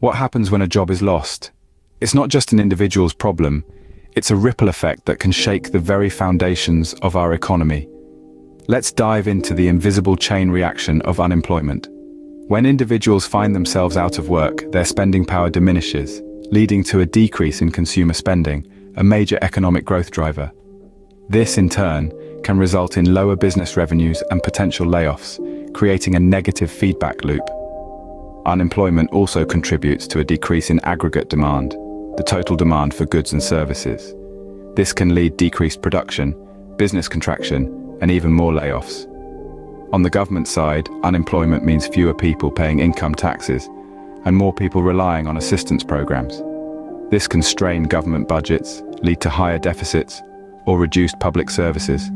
What happens when a job is lost? It's not just an individual's problem, it's a ripple effect that can shake the very foundations of our economy. Let's dive into the invisible chain reaction of unemployment. When individuals find themselves out of work, their spending power diminishes, leading to a decrease in consumer spending, a major economic growth driver. This, in turn, can result in lower business revenues and potential layoffs, creating a negative feedback loop. Unemployment also contributes to a decrease in aggregate demand, the total demand for goods and services. This can lead to decreased production, business contraction, and even more layoffs. On the government side, unemployment means fewer people paying income taxes and more people relying on assistance programs. This can strain government budgets, lead to higher deficits, or reduced public services.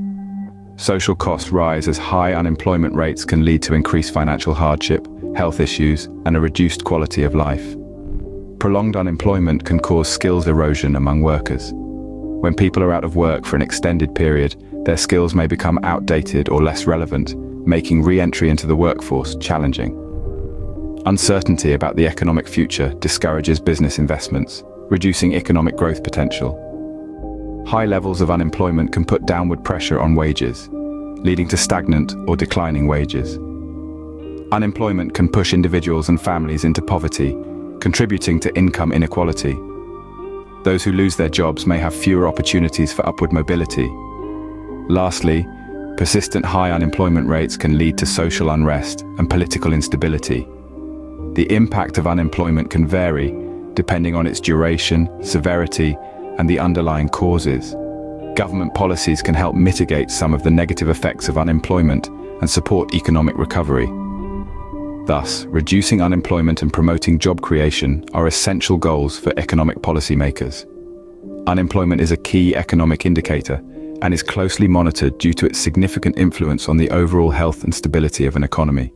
Social costs rise as high unemployment rates can lead to increased financial hardship, health issues, and a reduced quality of life. Prolonged unemployment can cause skills erosion among workers. When people are out of work for an extended period, their skills may become outdated or less relevant, making re-entry into the workforce challenging. Uncertainty about the economic future discourages business investments, reducing economic growth potential. High levels of unemployment can put downward pressure on wages, leading to stagnant or declining wages. Unemployment can push individuals and families into poverty, contributing to income inequality. Those who lose their jobs may have fewer opportunities for upward mobility. Lastly, persistent high unemployment rates can lead to social unrest and political instability. The impact of unemployment can vary, depending on its duration, severity, and the underlying causes. Government policies can help mitigate some of the negative effects of unemployment and support economic recovery. Thus, reducing unemployment and promoting job creation are essential goals for economic policymakers. Unemployment is a key economic indicator and is closely monitored due to its significant influence on the overall health and stability of an economy.